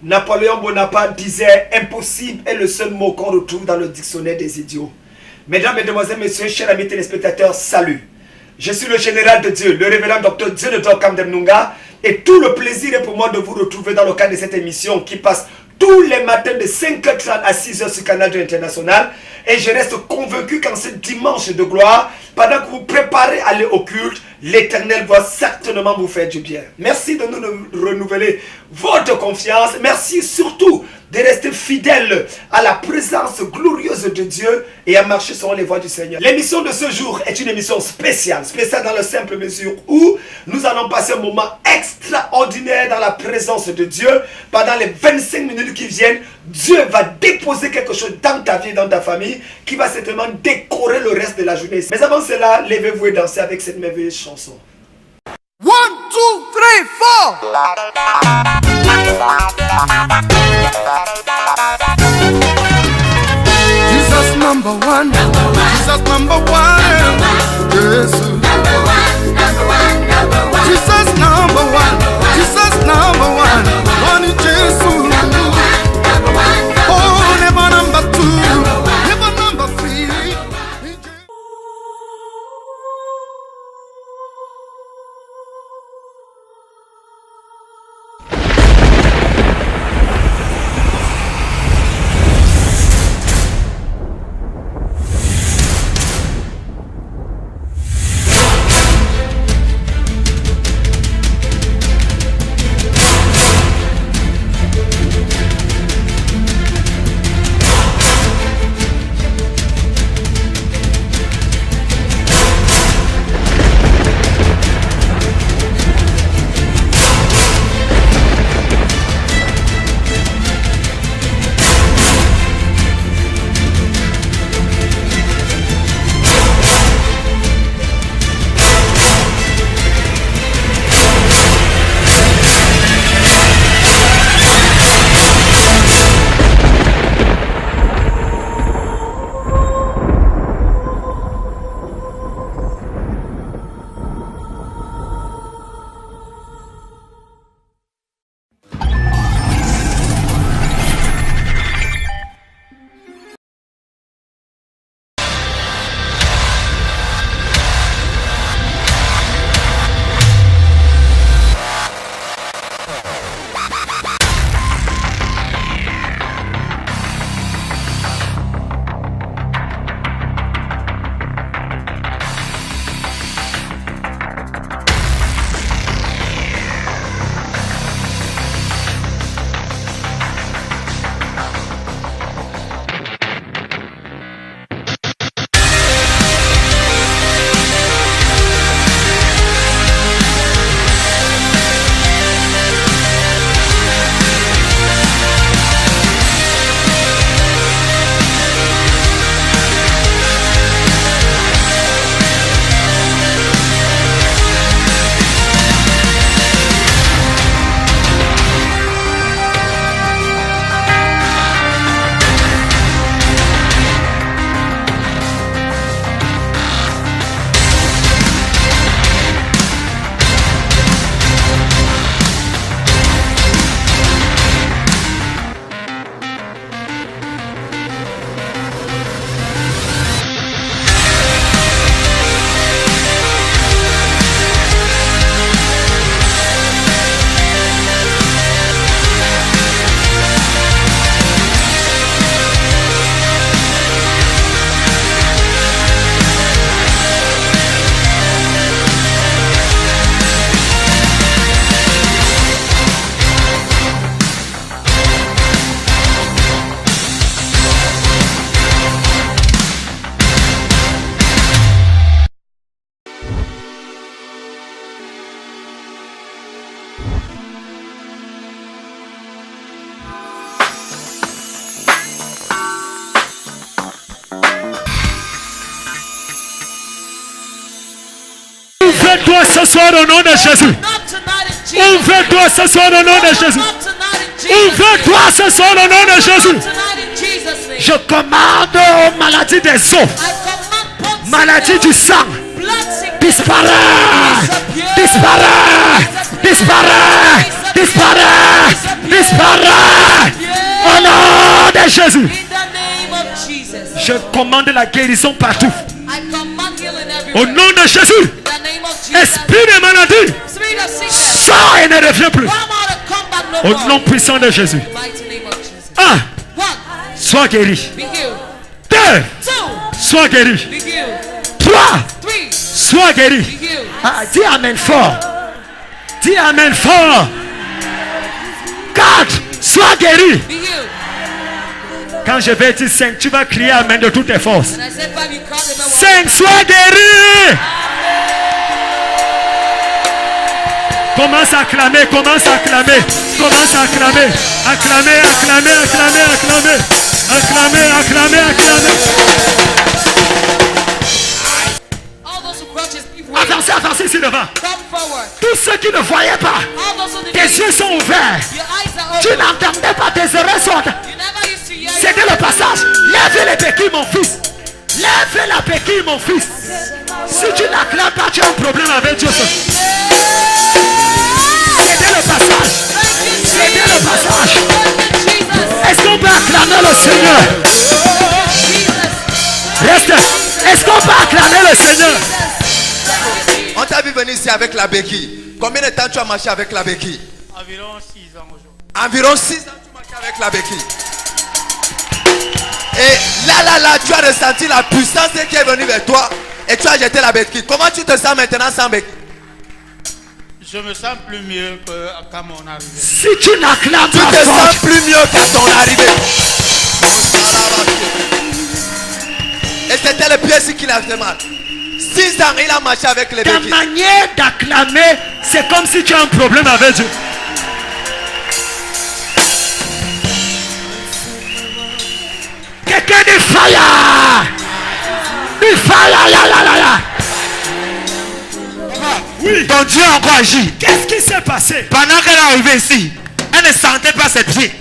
Napoléon Bonaparte disait impossible est le seul mot qu'on retrouve dans le dictionnaire des idiots. Mesdames, Mesdemoiselles, Messieurs, chers amis téléspectateurs, salut. Je suis le général de Dieu, le révérend docteur Dieudonné Kamdemnunga, et tout le plaisir est pour moi de vous retrouver dans le cadre de cette émission qui passe tous les matins de 5h30 à 6h sur Canal Dieu International. Et je reste convaincu qu'en ce dimanche de gloire, pendant que vous préparez à aller au culte, l'Éternel va certainement vous faire du bien. Merci de nous renouveler votre confiance. Merci surtout de rester fidèle à la présence glorieuse de Dieu et à marcher selon les voies du Seigneur. L'émission de ce jour est une émission spéciale. Spéciale dans la simple mesure où nous allons passer un moment extraordinaire dans la présence de Dieu. Pendant les 25 minutes qui viennent, Dieu va déposer quelque chose dans ta vie, dans ta famille, qui va certainement décorer le reste de la journée. Mais avant cela, levez-vous et dansez avec cette merveilleuse chanson. 1, 2, 3, 4. Jesus number one. Jesus number one. Yes. Jesus number one. Jesus number one. One in Jesus. Oh, never number two. Never number three. Ouvre-toi ce soir au nom de Jésus. Ouvre-toi ce soir au nom de Jésus. Ouvre-toi ce soir au nom de Jésus. Je commande aux maladies des os, maladies du sang, disparaît, disparaît, disparaît, disparaît, Disparaît. Au nom de Jésus. In the name of Jesus. Je commande la guérison partout. I command healing Au everywhere. nom de Jésus. In the name of Jesus. Esprit de maladie. Spirit of sickness. Sors et ne reviens plus. Come out and come back no Au more. nom puissant de Jésus. Mighty name of Jesus. 1. 1. Sois guéri. Be healed. 2. 2. Sois guéri. Be healed. 3. 3. Sois guéri. Be healed. Ah, dis amen fort. Dis amen fort. 4. Sois guéri. Be healed. Quand je vais dire 5, tu vas crier amen de toutes tes forces. And I said 5, you count them 5. Sois guéri. Commence à acclamer, commence à acclamer, commence à acclamer, acclamer, acclamer, acclamer, acclamer, acclamer, acclamer, acclamer. All those who crutches, give way. Avancez, avancez ici devant. Come forward. Tous ceux qui ne voyaient pas, All those who tes yeux sont ouverts. your eyes are Tu open. n'entendais pas, tes oreilles sont. You never used to hear. C'était le passage. Lève les béquilles, mon fils. Lève la béquille, mon fils. Si tu n'acclames pas, tu as un problème avec Dieu. C'était le passage. C'était le passage. Est-ce qu'on peut acclamer le Seigneur? Reste. Est-ce qu'on peut acclamer le Seigneur? On t'a vu venir ici avec la béquille. Combien de temps tu as marché avec la béquille? Environ 6 ans aujourd'hui. Environ 6 ans tu marches avec la béquille. Et là, tu as ressenti la puissance qui est venue vers toi. Et tu as jeté la béquille. Comment tu te sens maintenant sans béquille? Je me sens plus mieux qu'à mon arrivée. Si tu n'acclames Tu pas te fort, sens plus mieux qu'à ton arrivée. Et c'était le pied qui l'a fait mal. 6 ans, il a marché avec les ta béquilles. manière d'acclamer, c'est comme si tu as un problème avec Dieu. Quelqu'un dit fire! Dit fire! Ya, ya, ya, ya. Oui. Ton Dieu a encore agi. Qu'est-ce qui s'est passé? Pendant qu'elle est arrivée ici, elle ne sentait pas ses pieds.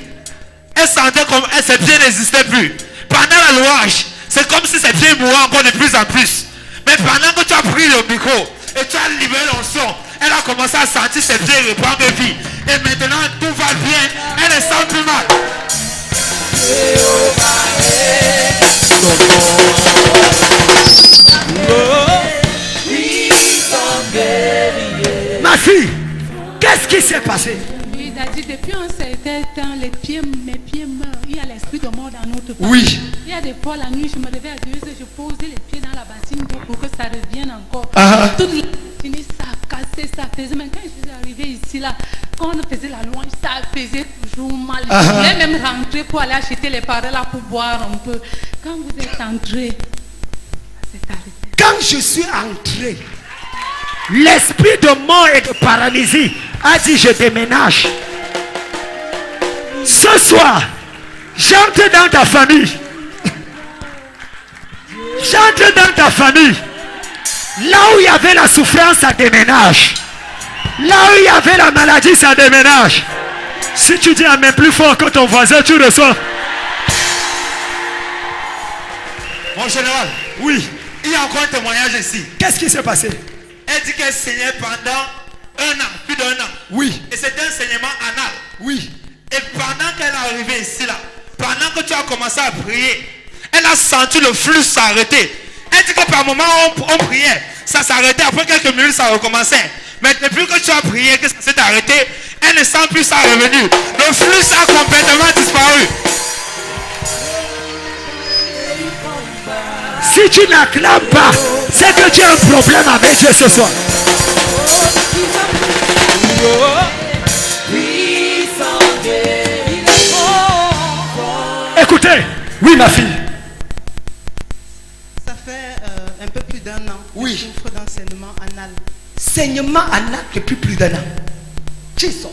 Elle sentait comme ses pieds n'existaient plus. Pendant la louange, c'est comme si ses pieds mouraient encore de plus en plus. Mais pendant que tu as pris le micro et tu as libéré l'onction, elle a commencé à sentir ses pieds reprendre vie. Et maintenant tout va bien. Elle ne sent plus mal. Ma fille, qu'est-ce qui s'est passé? Il a dit depuis un certain temps, mes pieds meurent. Il y a l'esprit de mort dans notre corps. Oui. Il y a des fois la nuit, je me levais à 2 heures, je posais les pieds dans la bassine d'eau pour que ça revienne encore. Ah. Toute la matinée, ça cassait, ça faisait. Mais quand je suis arrivée ici, là, quand on faisait la louange, ça faisait toujours mal. Ah. Je voulais même rentrer pour aller acheter les paroles là pour boire un peu. Quand vous êtes entré, c'est arrêté. Quand je suis entré, l'esprit de mort et de paralysie a dit je déménage. Ce soir, j'entre dans ta famille. J'entre dans ta famille. Là où il y avait la souffrance, ça déménage. Là où il y avait la maladie, ça déménage. Si tu dis amen plus fort que ton voisin, tu reçois. Mon général, Oui. il y a encore un témoignage ici. Qu'est-ce qui s'est passé? Elle dit qu'elle saignait pendant 1 an, plus d'1 an. Oui. Et c'était un saignement anal. Oui. Et pendant qu'elle est arrivée ici, là, pendant que tu as commencé à prier, elle a senti le flux s'arrêter. Elle dit que par moment on priait, ça s'arrêtait, après quelques minutes ça recommençait. Mais depuis que tu as prié, que ça s'est arrêté, elle ne sent plus ça revenu. Le flux a complètement disparu. Si tu n'acclames pas, c'est que tu as un problème avec Dieu ce soir. Écoutez, oui ma fille. Ça fait un peu plus d'1 an que Oui. je souffre d'un saignement anal. Saignement anal depuis plus d'1 an. Jesus.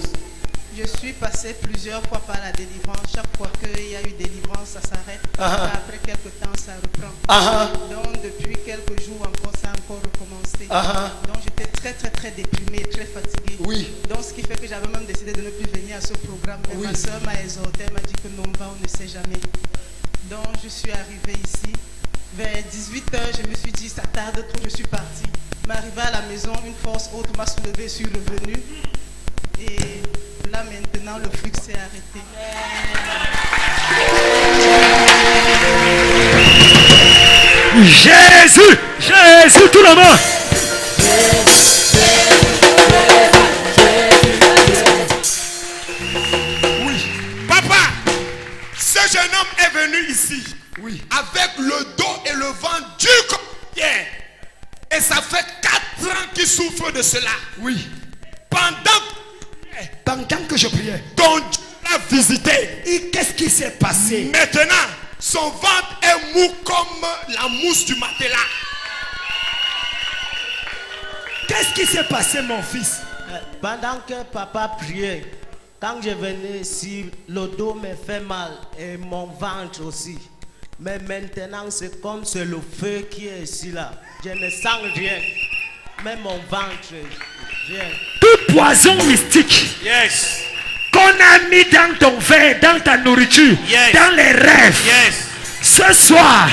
Je suis passée plusieurs fois par la délivrance. Chaque fois qu'il y a eu délivrance, ça s'arrête. Ah. Après quelques temps, ça reprend. Ah. Donc depuis quelques jours encore, ça a encore recommencé. Ah. Donc j'étais très déprimée, très fatiguée. Oui. Donc ce qui fait que j'avais même décidé de ne plus venir à ce programme. Mais Oui. ma soeur m'a exhorté, elle m'a dit que non, on ne sait jamais. Donc je suis arrivée ici. Vers 18h, je me suis dit, ça tarde trop, je suis partie. Mais arrivée à la maison, une force haute m'a soulevée, je suis revenue. Et là maintenant, le flux s'est arrêté. Jésus, Jésus, tout le monde. Papa, ce jeune homme est venu ici. Oui. Avec le dos et le ventre dur comme pierre. Et ça fait 4 ans qu'il souffre de cela. Oui. Pendant que je priais, ton Dieu l'a visité. Et qu'est-ce qui s'est passé? Maintenant, son ventre est mou comme la mousse du matelas. Qu'est-ce qui s'est passé, mon fils? Pendant que papa priait, quand je venais ici, le dos me fait mal et mon ventre aussi. Mais maintenant, c'est comme c'est le feu qui est ici là. Je ne sens rien. Mais mon ventre, rien. Tout poison mystique qu'on a mis dans ton verre, dans ta nourriture, dans les rêves, ce soir,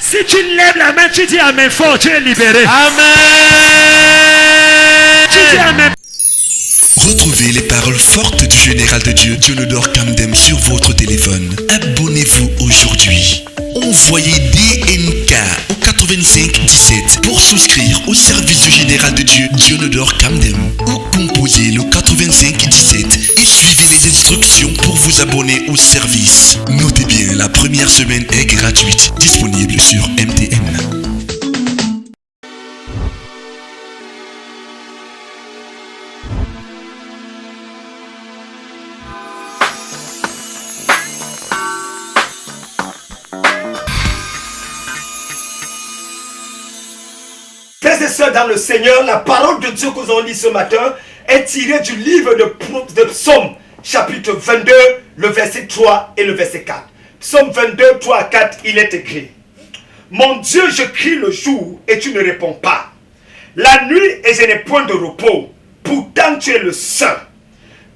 si tu lèves la main, tu dis amen fort, tu es libéré. Amen. Tu dis amen. Retrouvez les paroles fortes du général de Dieu, Dionodore Kamdem, sur votre téléphone. Abonnez-vous aujourd'hui. Envoyez DNK au 85 17 pour souscrire au service du général de Dieu, Dionodore Kamdem. Ou composez le 85 17 et suivez les instructions pour vous abonner au service. Notez bien, la première semaine est gratuite, disponible sur MTN. Frères et sœurs dans le Seigneur, la parole de Dieu que nous avons lit ce matin est tirée du livre de Psaume, chapitre 22, le verset 3 et le verset 4. Psaume 22, 3 à 4, il est écrit: Mon Dieu, je crie le jour et tu ne réponds pas. La nuit et je n'ai point de repos. Pourtant tu es le Saint.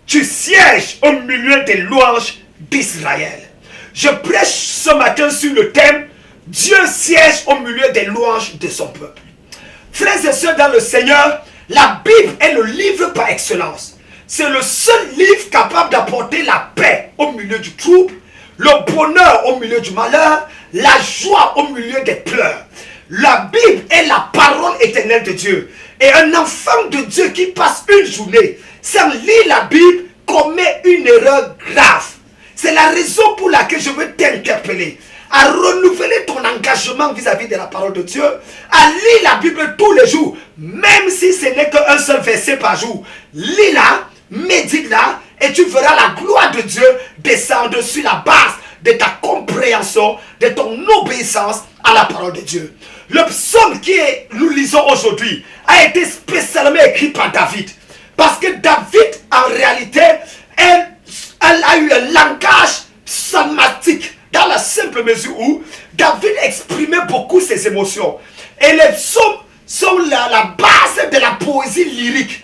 Tu sièges au milieu des louanges d'Israël. Je prêche ce matin sur le thème: Dieu siège au milieu des louanges de son peuple. Frères et sœurs dans le Seigneur, la Bible est le livre par excellence. C'est le seul livre capable d'apporter la paix au milieu du trouble, le bonheur au milieu du malheur, la joie au milieu des pleurs. La Bible est la parole éternelle de Dieu. Et un enfant de Dieu qui passe une journée sans lire la Bible commet une erreur grave. C'est la raison pour laquelle je veux t'interpeller à renouveler ton engagement vis-à-vis de la parole de Dieu, à lire la Bible tous les jours, même si ce n'est qu'un seul verset par jour. Lis-la, médite-la, et tu verras la gloire de Dieu descendre sur la base de ta compréhension, de ton obéissance à la parole de Dieu. Le psaume nous lisons aujourd'hui a été spécialement écrit par David, parce que David, en réalité, elle a eu un langage psalmatique, dans la simple mesure où David exprimait beaucoup ses émotions. Et les psaumes sont la base de la poésie lyrique.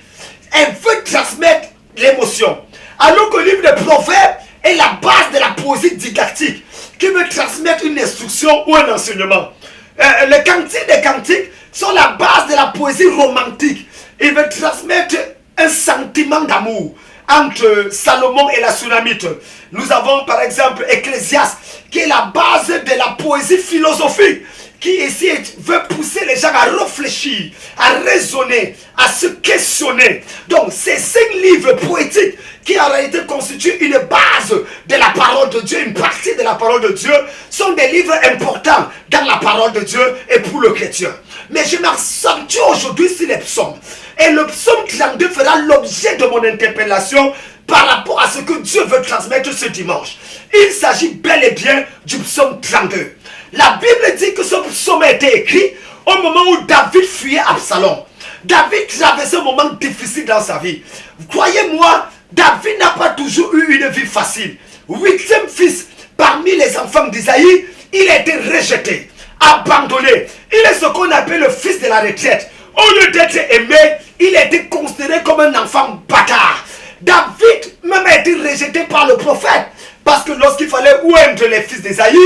Elle veut transmettre l'émotion. Alors que le livre de Proverbes est la base de la poésie didactique, qui veut transmettre une instruction ou un enseignement. Les cantiques des cantiques sont la base de la poésie romantique. Il veut transmettre un sentiment d'amour entre Salomon et la Sunamite. Nous avons par exemple Ecclésiaste, qui est la base de la poésie philosophique, qui ici veut pousser les gens à réfléchir, à raisonner, à se questionner. Donc ces 5 livres poétiques qui en réalité constituent une base de la parole de Dieu, une partie de la parole de Dieu, sont des livres importants dans la parole de Dieu et pour le chrétien. Mais je m'accentue aujourd'hui sur les psaumes. Et le psaume 32 fera l'objet de mon interpellation par rapport à ce que Dieu veut transmettre ce dimanche. Il s'agit bel et bien du psaume 32. La Bible dit que ce psaume a été écrit au moment où David fuyait Absalom. David traversait un moment difficile dans sa vie. Croyez-moi, David n'a pas toujours eu une vie facile. 8e fils parmi les enfants d'Isaïe, il a été rejeté, abandonné. Il est ce qu'on appelle le fils de la retraite. Au lieu d'être aimé, il a été considéré comme un enfant bâtard. David même a été rejeté par le prophète. Parce que lorsqu'il fallait oindre les fils d'Isaïe,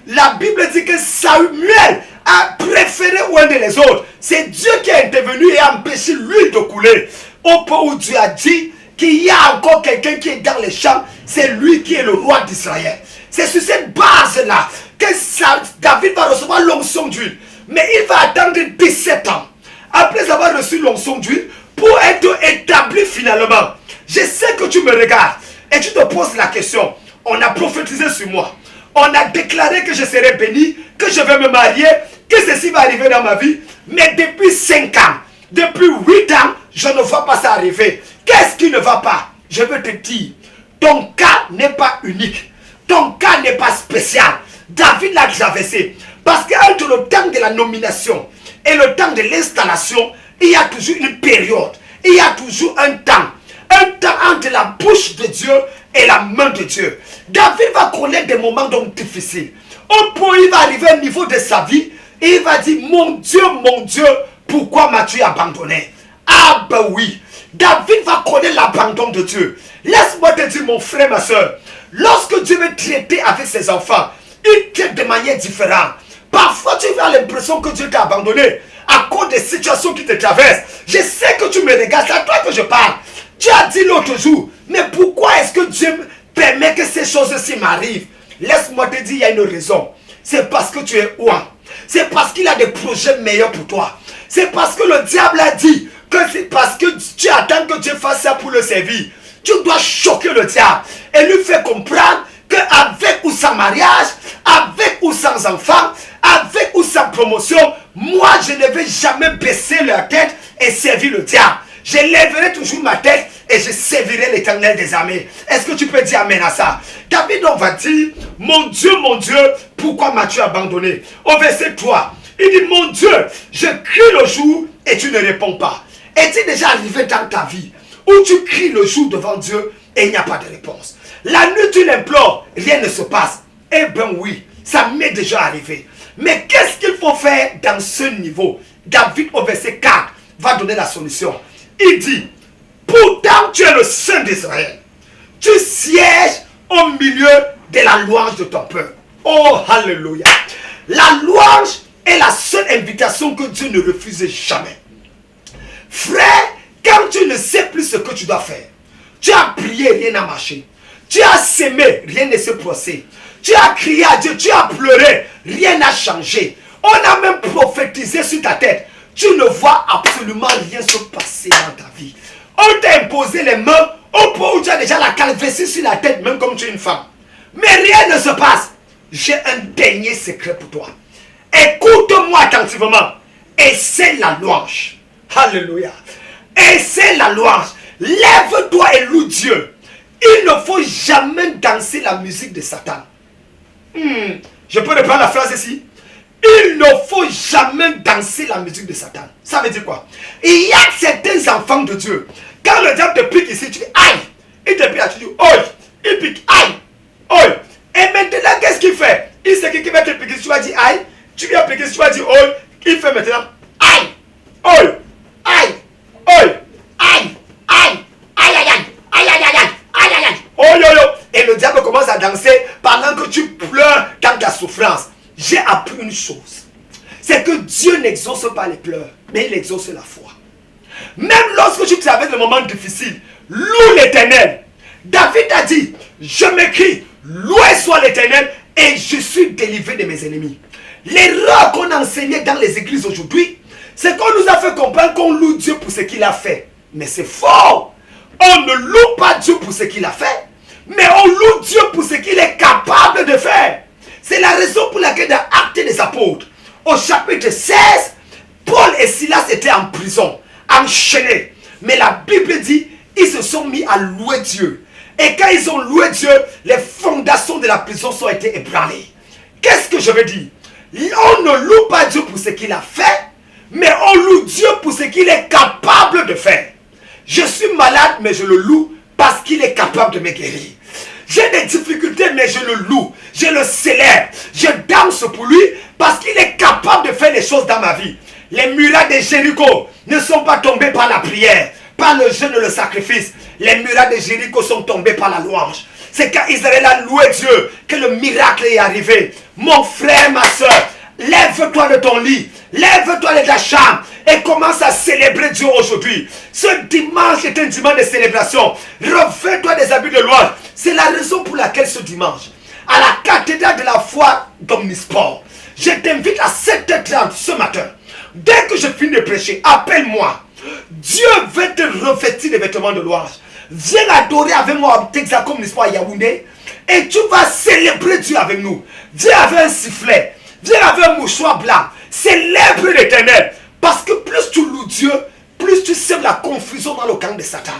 la Bible dit que Samuel a préféré oindre les autres. C'est Dieu qui a intervenu et a empêché l'huile de couler. Au point où Dieu a dit, qu'il y a encore quelqu'un qui est dans les champs, c'est lui qui est le roi d'Israël. C'est sur cette base-là que David va recevoir l'onction d'huile. Mais il va attendre 17 ans après avoir reçu l'onction d'huile pour être établi finalement. Je sais que tu me regardes et tu te poses la question. On a prophétisé sur moi. On a déclaré que je serai béni, que je vais me marier, que ceci va arriver dans ma vie. Mais depuis 5 ans, depuis 8 ans, je ne vois pas ça arriver. Qu'est-ce qui ne va pas? Je veux te dire, ton cas n'est pas unique. Ton cas n'est pas spécial. David l'a traversé. Parce qu'entre le temps de la nomination et le temps de l'installation, il y a toujours une période. Il y a toujours un temps. Un temps entre la bouche de Dieu et la main de Dieu. David va connaître des moments donc difficiles. Au point où il va arriver au niveau de sa vie et il va dire, mon Dieu, pourquoi m'as-tu abandonné? Ah ben oui, David va connaître l'abandon de Dieu. Laisse-moi te dire, mon frère, ma soeur, lorsque Dieu veut traiter avec ses enfants, il traite de manière différente. Parfois, tu as l'impression que Dieu t'a abandonné à cause des situations qui te traversent. Je sais que tu me regardes, c'est à toi que je parle. Tu as dit l'autre jour, mais pourquoi est-ce que Dieu permet que ces choses-ci m'arrivent? Laisse-moi te dire, il y a une raison. C'est parce que tu es ouin. C'est parce qu'il a des projets meilleurs pour toi. C'est parce que le diable a dit que c'est parce que tu attends que Dieu fasse ça pour le servir. Tu dois choquer le diable et lui faire comprendre qu'avec ou sans mariage, avec ou sans enfant, avec ou sans promotion, moi je ne vais jamais baisser la tête et servir le diable. Je lèverai toujours ma tête et je servirai l'Éternel des armées. Est-ce que tu peux dire amen à ça? David, on va dire, mon Dieu, pourquoi m'as-tu abandonné? Au verset 3, il dit, mon Dieu, je crie le jour et tu ne réponds pas. Est-il déjà arrivé dans ta vie où tu cries le jour devant Dieu et il n'y a pas de réponse? La nuit, tu l'implores, rien ne se passe. Eh bien oui, ça m'est déjà arrivé. Mais qu'est-ce qu'il faut faire dans ce niveau? David, au verset 4, va donner la solution. Il dit, pourtant tu es le Saint d'Israël. Tu sièges au milieu de la louange de ton peuple. Oh, alléluia. La louange est la seule invitation que Dieu ne refuse jamais. Frère, quand tu ne sais plus ce que tu dois faire, tu as prié, rien n'a marché. Tu as sémé, rien ne s'est passé. Tu as crié à Dieu, tu as pleuré, rien n'a changé. On a même prophétisé sur ta tête. Tu ne vois absolument rien se passer dans ta vie. On t'a imposé les mains au point où tu as déjà la calvitie sur la tête, même comme tu es une femme. Mais rien ne se passe. J'ai un dernier secret pour toi. Écoute-moi attentivement. Et c'est la louange. Alléluia. Et c'est la louange. Lève-toi et loue Dieu. Il ne faut jamais danser la musique de Satan. Je peux reprendre la phrase ici. Il ne faut jamais danser la musique de Satan. Ça veut dire quoi? Il y a certains enfants de Dieu. Quand le diable te pique ici, tu dis aïe. Il te pique là, tu dis oi. Il pique aïe. Oi. Et maintenant, qu'est-ce qu'il fait? Il sait qui va te piquer, tu vas dire aïe. Tu viens piquer, tu vas dire oi. Il fait maintenant aïe. Oi. Aïe. Oi. Aïe. Aïe. Aïe aïe aïe. Aïe aïe aïe aïe. Aïe aïe aïe. Oh yo yo. Et le diable commence à danser pendant que tu pleures dans ta souffrance. J'ai appris une chose. C'est que Dieu n'exauce pas les pleurs, mais il exauce la foi. Même lorsque tu traverses des moments difficiles, loue l'Éternel. David a dit, je m'écris, loué soit l'Éternel et je suis délivré de mes ennemis. L'erreur qu'on a enseignée dans les églises aujourd'hui, c'est qu'on nous a fait comprendre qu'on loue Dieu pour ce qu'il a fait. Mais c'est faux. On ne loue pas Dieu pour ce qu'il a fait, mais on loue Dieu pour ce qu'il est capable de faire. C'est la raison pour laquelle dans Actes des Apôtres, au chapitre 16, Paul et Silas étaient en prison, enchaînés. Mais la Bible dit, ils se sont mis à louer Dieu. Et quand ils ont loué Dieu, les fondations de la prison ont été ébranlées. Qu'est-ce que je veux dire? On ne loue pas Dieu pour ce qu'il a fait, mais on loue Dieu pour ce qu'il est capable de faire. Je suis malade, mais je le loue parce qu'il est capable de me guérir. J'ai des difficultés, mais je le loue. Je le célèbre. Je danse pour lui parce qu'il est capable de faire les choses dans ma vie. Les murailles de Jéricho ne sont pas tombées par la prière, par le jeûne et le sacrifice. Les murailles de Jéricho sont tombées par la louange. C'est quand Israël a loué Dieu que le miracle est arrivé. Mon frère, ma soeur, Lève-toi de ton lit. Lève-toi de ta chambre. Et commence à célébrer Dieu aujourd'hui. Ce dimanche est un dimanche de célébration. Revêt-toi des habits de louange. C'est la raison pour laquelle ce dimanche, à la cathédrale de la foi d'Omnisport, je t'invite à 7h30 ce matin. Dès que je finis de prêcher, appelle-moi. Dieu veut te revêtir des vêtements de louange. Viens adorer avec moi au Texaco Omnisport à Yaoundé. Et tu vas célébrer Dieu avec nous. Viens avec un sifflet. Viens avec un mouchoir blanc. Célèbre l'Éternel. Parce que plus tu loues Dieu, plus tu sèmes la confusion dans le camp de Satan.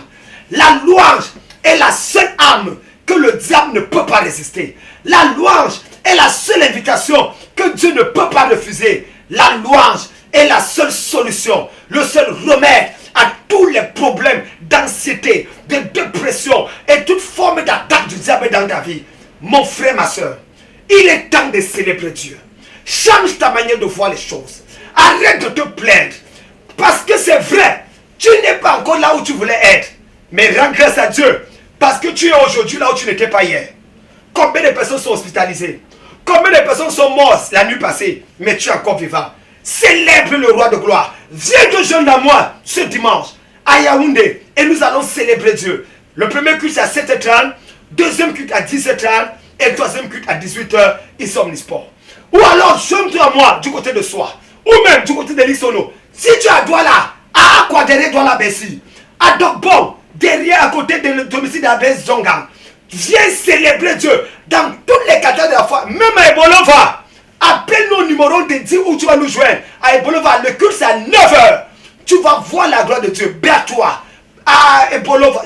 La louange est la seule arme que le diable ne peut pas résister. La louange est la seule invitation que Dieu ne peut pas refuser. La louange est la seule solution, le seul remède à tous les problèmes d'anxiété, de dépression et toute forme d'attaque du diable dans ta vie. Mon frère, ma soeur, il est temps de célébrer Dieu. Change ta manière de voir les choses. Arrête de te plaindre. Parce que c'est vrai, tu n'es pas encore là où tu voulais être. Mais rends grâce à Dieu. Parce que tu es aujourd'hui là où tu n'étais pas hier. Combien de personnes sont hospitalisées? Combien de personnes sont mortes la nuit passée? Mais tu es encore vivant. Célèbre le roi de gloire. Viens te joindre à moi ce dimanche à Yaoundé. Et nous allons célébrer Dieu. Le premier culte à 7h30. Deuxième culte à 17h30. Et troisième culte à 18h. Ici Omnisport. Ou alors joins-toi à moi du côté de Soi. Ou même du côté de l'Ixono. Si tu es à Douala, à Aquadere Douala Bessi, à Dokbon, derrière à côté de le domicile d'Abès Zongang, viens célébrer Dieu dans toutes les cathédrales de la foi, même à Ebolova. Appelle nos numéros de dire où tu vas nous joindre. À Ebolova, le culte c'est à 9h. Tu vas voir la gloire de Dieu. Berthois, à Ebolova.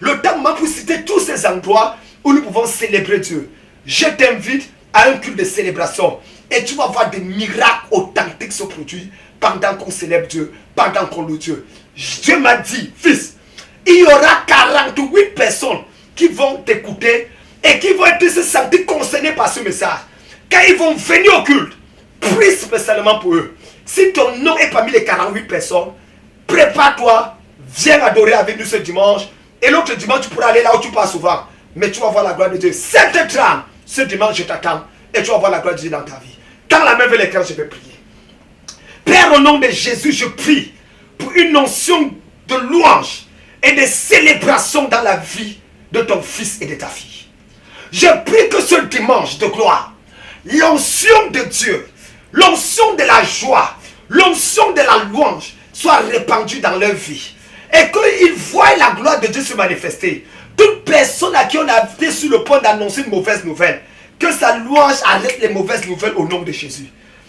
Le temps m'a pour citer tous ces endroits où nous pouvons célébrer Dieu. Je t'invite à un culte de célébration. Et tu vas voir des miracles authentiques se produire pendant qu'on célèbre Dieu, pendant qu'on loue Dieu. Dieu m'a dit, fils, il y aura 48 personnes qui vont t'écouter et qui vont se sentir concernés par ce message. Quand ils vont venir au culte, prie spécialement pour eux. Si ton nom est parmi les 48 personnes, prépare-toi, viens adorer avec nous ce dimanche. Et l'autre dimanche, tu pourras aller là où tu pars souvent. Mais tu vas voir la gloire de Dieu. 7h30, ce dimanche, je t'attends. Et tu vas voir la gloire de Dieu dans ta vie. Dans la main vers l'écran, je vais prier. Père, au nom de Jésus, je prie pour une notion de louange et de célébration dans la vie de ton fils et de ta fille. Je prie que ce dimanche de gloire, l'onction de Dieu, l'onction de la joie, l'onction de la louange soit répandue dans leur vie. Et qu'ils voient la gloire de Dieu se manifester. Toute personne à qui on a été sur le point d'annoncer une mauvaise nouvelle, que sa louange arrête les mauvaises nouvelles au nom de Jésus.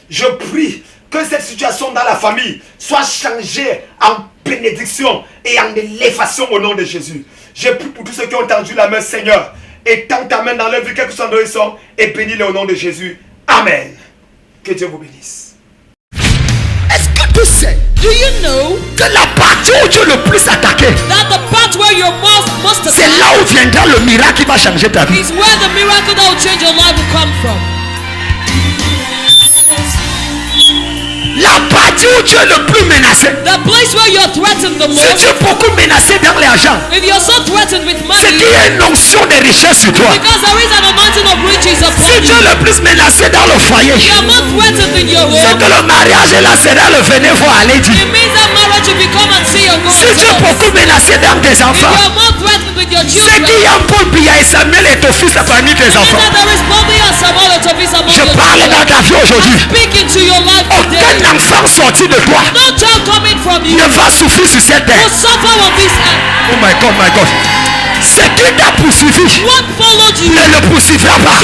Je prie que cette situation dans la famille soit changée en bénédiction et en élévation au nom de Jésus. Je prie pour tous ceux qui ont tendu la main, Seigneur, et tends ta main dans leur vie, quel que soit où ils sont, et bénis-les au nom de Jésus. Amen. Que Dieu vous bénisse. Est-ce que tu sais que la partie où tu es le plus attaqué, c'est là où viendra le miracle qui va changer ta vie. La partie où tu es le plus menacé, si tu es beaucoup menacé dans l'argent, c'est qu'il y a une onction de richesse sur toi. Si tu es le plus menacé dans le foyer, c'est que le mariage est là, sera le venez voir aller dire. Si tu es beaucoup menacé dans tes enfants, c'est qu'il y a Paul Biya et Samuel et ton fils parmi tes enfants. Je parle dans ta vie aujourd'hui. Aucun enfant sorti de toi ne va souffrir sur cette terre. Oh my God, my God. Ce qui t'a poursuivi ne le poursuivra pas.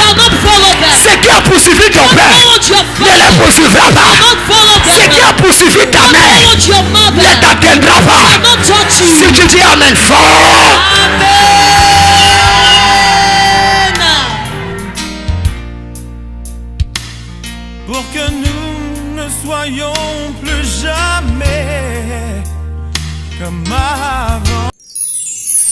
Ce qui a poursuivi ton père ne le poursuivra pas. Ce qui a poursuivi ta mère ne t'atteindra pas. Si tu dis Amen fort. Pour que nous ne soyons plus jamais comme avant.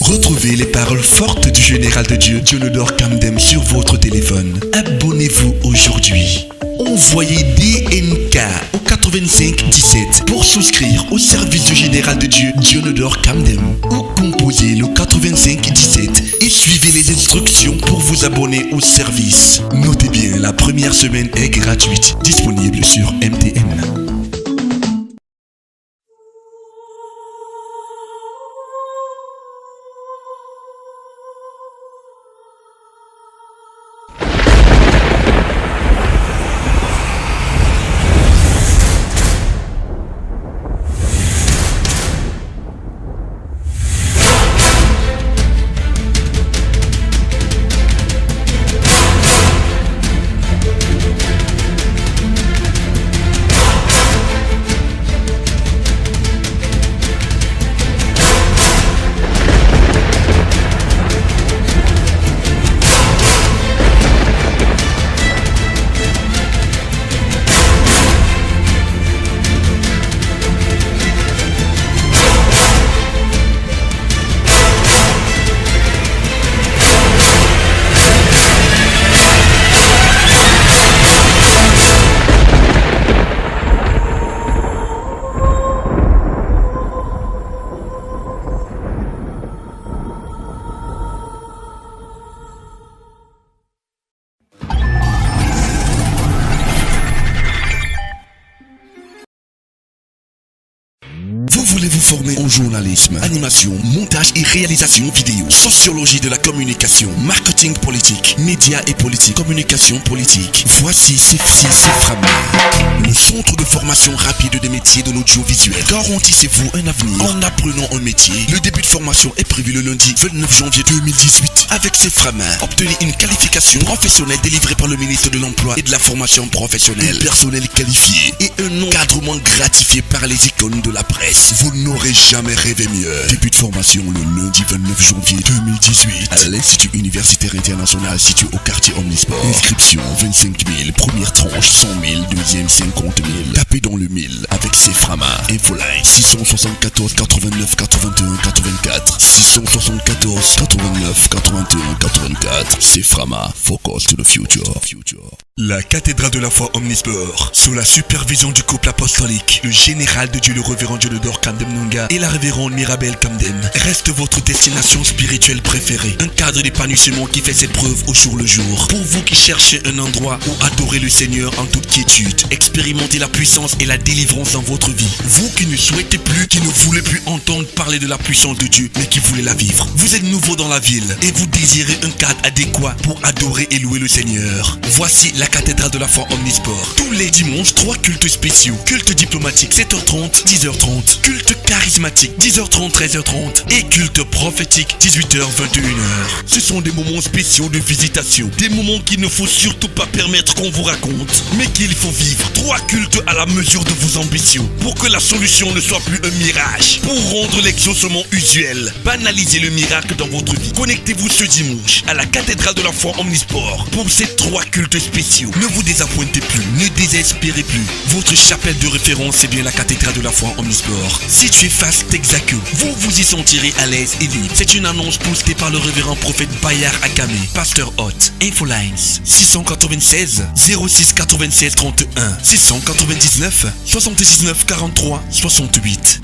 Retrouvez les paroles fortes du général de Dieu, Dionodore Kamdem, sur votre téléphone. Abonnez-vous aujourd'hui. Envoyez DNK au 85 17. Pour souscrire au service du Général de Dieu, Dionodore Camden, ou composez le 85 17 et suivez les instructions pour vous abonner au service. Notez bien, la première semaine est gratuite, disponible sur MTN. Vous voulez vous former en journalisme, animation, montage et réalisation vidéo, sociologie de la communication, marketing politique, médias et politique, communication politique. Voici CFRAMA, le centre de formation rapide des métiers de l'audiovisuel. Garantissez-vous un avenir en apprenant un métier. Le début de formation est prévu le lundi 29 janvier 2018. Avec CFRAMA, obtenez une qualification professionnelle délivrée par le ministre de l'Emploi et de la Formation professionnelle, un personnel qualifié et un encadrement gratifié par les icônes de la presse. Vous n'aurez jamais rêvé mieux. Début de formation le lundi 29 janvier 2018 à l'Institut universitaire international situé au quartier Omnisport. Inscription 25 000, première tranche 100 000, deuxième 50 000. Tapez dans le 1000 avec CFRAMA. Infoline 674 89 81 84 674 89 81 84. CFRAMA, focus to the future. La cathédrale de la foi Omnisport, sous la supervision du couple apostolique, le général de Dieu, le révérend Dionodore Camden Nunga et la révérende Mirabel Camden, reste votre destination spirituelle préférée. Un cadre d'épanouissement qui fait ses preuves au jour le jour. Pour vous qui cherchez un endroit où adorer le Seigneur en toute quiétude, expérimenter la puissance et la délivrance dans votre vie. Vous qui ne souhaitez plus, qui ne voulez plus entendre parler de la puissance de Dieu, mais qui voulez la vivre. Vous êtes nouveau dans la ville et vous désirez un cadre adéquat pour adorer et louer le Seigneur. Voici la cathédrale de la foi Omnisport. Tous les dimanches, 3 cultes spéciaux. Culte diplomatique 7h30, 10h30. Culte charismatique 10h30, 13h30. Et culte prophétique 18h, 21h. Ce sont des moments spéciaux de visitation. Des moments qu'il ne faut surtout pas permettre qu'on vous raconte, mais qu'il faut vivre. 3 cultes à la mesure de vos ambitions. Pour que la solution ne soit plus un mirage. Pour rendre l'exaucement usuel. Banalisez le miracle dans votre vie. Connectez-vous ce dimanche à la cathédrale de la foi Omnisport pour ces 3 cultes spéciaux. Ne vous désappointez plus, ne désespérez plus. Votre chapelle de référence est bien la cathédrale de la foi Omnisport. Située face Texaco, vous vous y sentirez à l'aise et libre. C'est une annonce postée par le révérend prophète Bayard Akame, pasteur hôte. Infolines 696 06 96 31 699 79 43 68.